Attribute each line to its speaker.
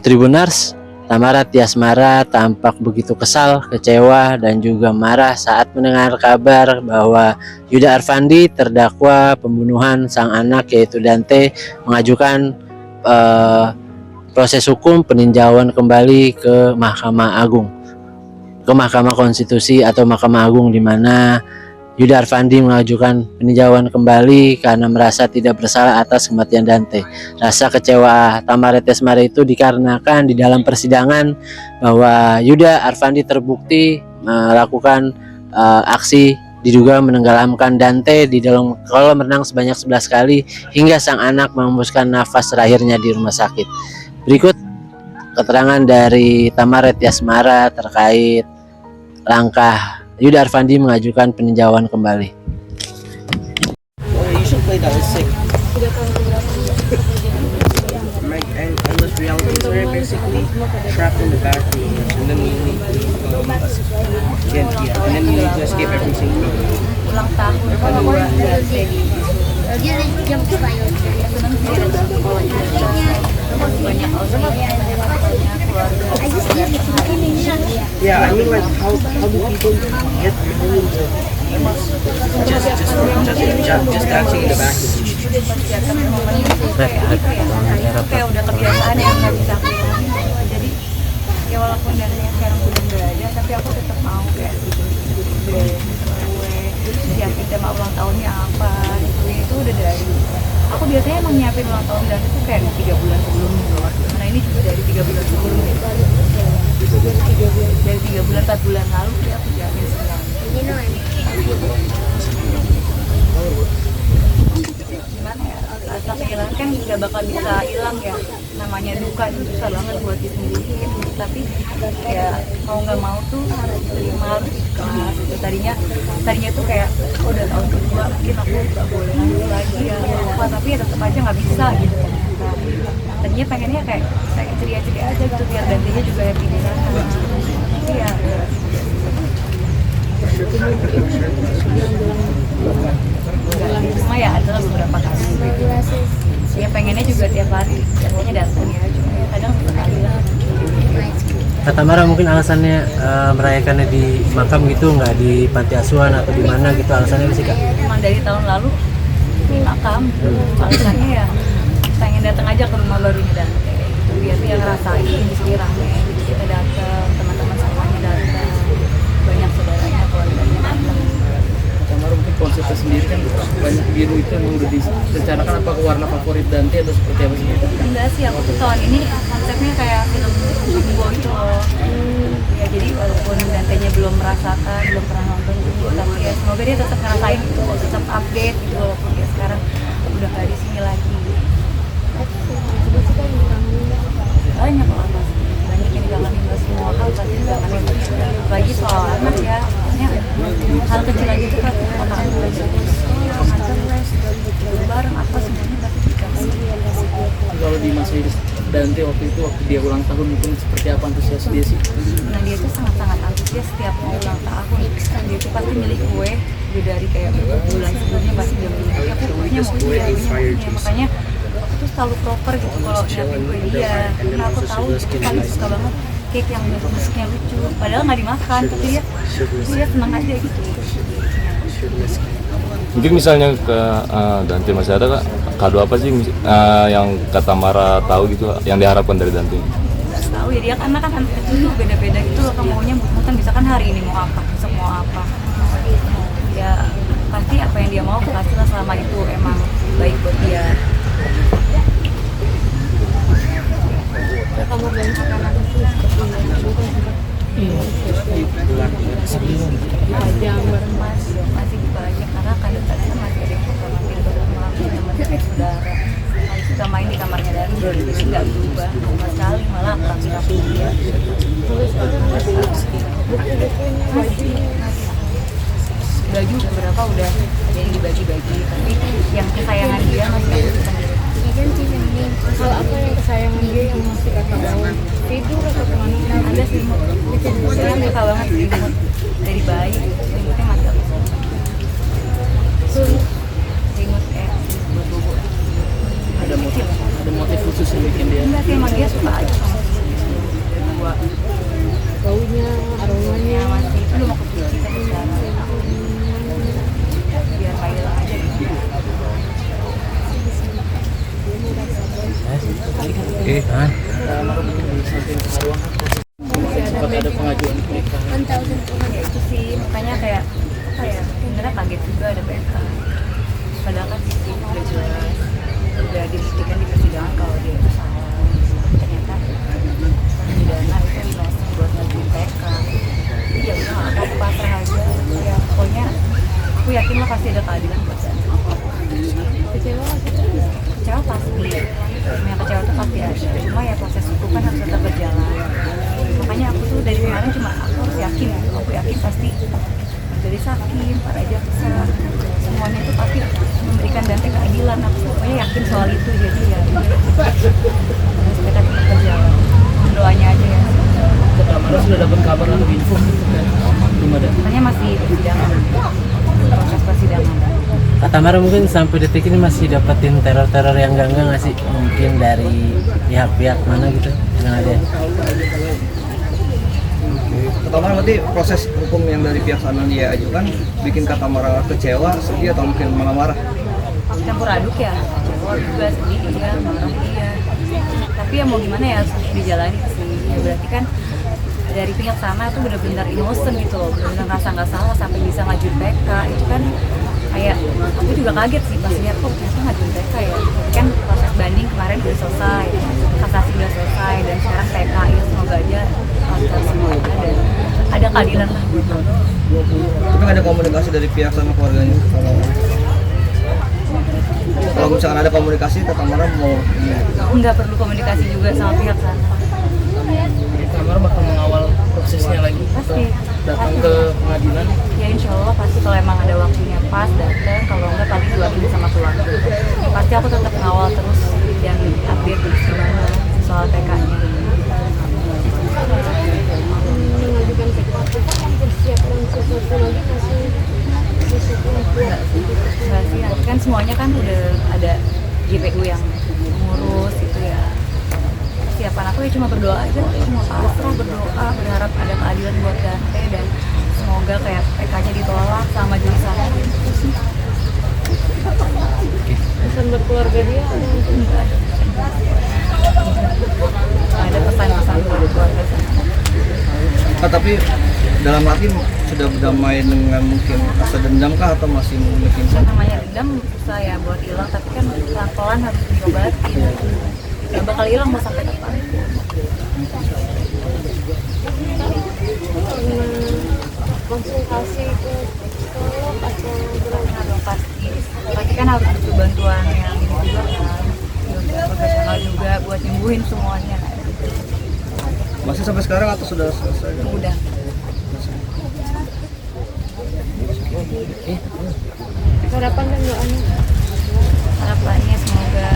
Speaker 1: Tribunars, Tamara Tiasmara tampak begitu kesal, kecewa, dan juga marah saat mendengar kabar bahwa Yuda Arfandi, terdakwa pembunuhan sang anak yaitu Dante, mengajukan proses hukum peninjauan kembali ke Mahkamah Agung, ke Mahkamah Konstitusi atau Mahkamah Agung, di mana Yuda Arfandi mengajukan peninjauan kembali karena merasa tidak bersalah atas kematian Dante. Rasa kecewa Tamara Tiasmara itu dikarenakan di dalam persidangan bahwa Yuda Arfandi terbukti melakukan aksi diduga menenggelamkan Dante di dalam kolam renang sebanyak 11 kali hingga sang anak menghembuskan nafas terakhirnya di rumah sakit. Berikut keterangan dari Tamara Tiasmara terkait langkah Yuda Arfandi mengajukan peninjauan kembali.
Speaker 2: Ulang tahun kedua banyak
Speaker 3: Yeah, I mean, like, how do people get just dancing in the back?
Speaker 2: kayak udah kebiasaan ya, nggak bisa jadi ya walaupun dananya sekarang udah nggak ada tapi aku tetap mau kayak kue siap kita mau ulang tahunnya apa gitu. Itu udah dari aku biasanya emang nyiapin ulang tahun dan itu kayak 3 bulan sebelumnya. Nah ini juga dari 3 bulan sebelumnya, dari 3 bulan 4 bulan lalu ya aku siapin sekarang. Gimana ya, rasa kehilangan kan nggak bakal bisa hilang ya, namanya duka itu susah banget buat disembunyiin, tapi ya mau nggak mau tuh harus ikhlas gitu. Tadinya tuh kayak udah tahun kedua mungkin aku nggak boleh nangis lagi ya apa, tapi ya tetap aja nggak bisa gitu ternyata. Tadinya pengennya kayak ceria-ceria aja gitu biar gantinya juga happy di sana, tapi ya cuma ya adalah beberapa kali ya pengennya juga tiap hari biasanya datang ya, cuma ya kadang sekali lah.
Speaker 1: Kata Tamara mungkin alasannya merayakannya di makam gitu, nggak di panti asuhan atau di mana gitu, alasannya apa sih Kak?
Speaker 2: Emang dari tahun lalu di makam, alasannya ya pengen datang aja ke rumah barunya Dante gitu, biar dia ngerasain di sini rame gitu, kita datang, teman-teman semuanya datang, banyak saudaranya, keluarganya datang.
Speaker 3: Tamara, mungkin konsepnya sendiri kan banyak biru itu emang udah direncanakan, apa warna favorit Dante atau seperti apa sih?
Speaker 2: Enggak sih, aku tuh tahun ini konsepnya kayak film Jumbo gitu loh. Ya jadi walaupun Dantenya belum merasakan, belum pernah nonton Jumbo, tapi ya semoga dia tetap ngerasain itu, tetap update gitu walaupun dia sekarang udah gak di sini lagi. Banyak lah pasti, banyak yang dikangenin, gak semua hal pasti dikangenin. Apalagi soal anak ya, maksudnya hal kecil aja tuh kan orang bareng apa semuanya pasti dikangenin.
Speaker 3: Kalau di masa hidup Dante waktu dia ulang tahun mungkin seperti apa antusias dia sih?
Speaker 2: Nah dia tuh sangat-sangat antusias setiap mau ulang tahun. Dia tuh pasti milih kue, dia dari kayak bulan sebelumnya pasti dia beli kue, aku kuenya mau dia, makanya aku tuh selalu proper gitu kalau nyiapin kue dia, karena aku tahu dia paling suka banget cake yang musiknya lucu, padahal nggak dimakan, tapi dia senang aja gitu.
Speaker 4: Mungkin misalnya ke Dante masih ada Kak, kado apa sih yang Kak Tamara tahu gitu, yang diharapkan dari Dante?
Speaker 2: Nggak tahu ya, dia karena kan anak kecil tuh beda-beda gitu loh, kamu maunya mut-mutan, misalkan hari ini mau apa, besok mau apa, ya pasti apa yang dia mau aku kasih lah selama itu emang baik buat dia.
Speaker 5: Kamu belum makanan itu
Speaker 2: Ajang masih banyak karena kadang-kadang masih ada yang suka mampir ke rumah teman-teman saudara, masih suka main di kamarnya dari jadi nggak berubah sama sekali, malah rapi-rapi dia. Baju beberapa udah ada yang dibagi-bagi, tapi yang kesayangan dia masih aku sendiri.
Speaker 5: kalau apa yang kesayangan dia yang masih kakak bawa tidur atau kemana?
Speaker 2: Ada selimut, saya suka banget selimut dari bayi, selimutnya masih aku selimut kayak buat bobo.
Speaker 3: Ada motif khusus yang bikin dia?
Speaker 2: Enggak sih, emang dia suka aja sama selimut. Ya itu sih makanya kayak apa ya, sebenarnya kaget juga ada PK. Padahal kan sih udah jelas, udah dibuktikan di persidangan kalau dia itu salah. Ternyata pidana itu langsung buat ngajuin PK. Jadi ya udah nggak apa-apa, pasrah aja. Ya pokoknya aku yakin lah pasti ada keadilan buat saya.
Speaker 5: Kecewa nggak sih?
Speaker 2: Kecewa pasti, yang kecewa tuh pasti ada. Cuma ya proses hukum kan harus tetap berjalan. Makanya aku tuh dari kemarin cuma aku harus yakin, aku yakin pasti dari Hakim, para jaksa, semuanya itu pasti memberikan Dante keadilan. Aku pokoknya yakin soal itu, jadi ya harus kita tetap berjalan. Doanya aja ya.
Speaker 3: Ke Tamara sudah dapat kabar atau info kan? Belum ada.
Speaker 2: Katanya masih persidangan, proses persidangan.
Speaker 1: Kak Tamara mungkin sampai detik ini masih dapetin teror-teror yang enggak nggak sih? Mungkin dari pihak-pihak mana gitu yang ada?
Speaker 6: Pertama berarti proses hukum yang dari pihak sana dia ajukan bikin Kak Tamara kecewa, sedih atau mungkin malah marah?
Speaker 2: Campur aduk ya, kecewa juga, sedih iya, marah iya. Tapi ya mau gimana ya, harus dijalani sih. Ya berarti kan dari pihak sana tuh benar-benar innocent gitu loh, benar-benar ngerasa nggak salah sampai bisa ngajuin PK. Itu kan kayak aku juga kaget sih pas lihat kok ternyata ngajuin PK ya. Tapi kan proses banding kemarin udah selesai, kasasi udah selesai, dan sekarang PK ya semoga aja lancar semuanya dan ada keadilan lah.
Speaker 6: Tapi nggak ada komunikasi dari pihak sama keluarganya. Kalau misalkan ada komunikasi, Kak Tamara mau
Speaker 2: Nggak perlu komunikasi juga sama pihak sana.
Speaker 3: Tamara bakal mengawal prosesnya lagi.
Speaker 2: Pasti.
Speaker 3: Datang ke pengadilan.
Speaker 2: Ya insya Allah pasti kalau emang ada waktunya pas datang, kalau enggak paling 2 minggu sama keluarga. Ya pasti aku tetap ngawal terus dan update gimana soal PK-nya.
Speaker 5: Mengajukan PK itu kan mempersiapkan sesuatu lagi masih sesuatu yang
Speaker 2: Enggak sih, kan semuanya kan udah ada JPU yang mengurus itu ya. Persiapan aku ya cuma berdoa aja, cuma pasrah berdoa, berharap ada keadilan buat Dante dan semoga kayak PK-nya ditolak sama majelis hakim. Itu sih.
Speaker 5: pesan buat keluarga dia ada mungkin.
Speaker 2: Enggak ada pesan-pesan buat keluarga sana.
Speaker 6: tapi dalam hati sudah berdamai dengan mungkin rasa dendam kah atau masih mungkin
Speaker 2: Namanya dendam susah ya buat hilang, tapi kan pelan-pelan harus diobatin. Gak bakal hilang mau sampai kapan.
Speaker 5: Konsultasi ke psikolog atau
Speaker 2: Nah, dong pasti kan harus butuh bantuan yang ini juga kan, profesional juga buat nyembuhin semuanya.
Speaker 6: masih sampai sekarang atau sudah selesai?
Speaker 2: Udah.
Speaker 5: harapan dan doanya?
Speaker 2: Harapannya semoga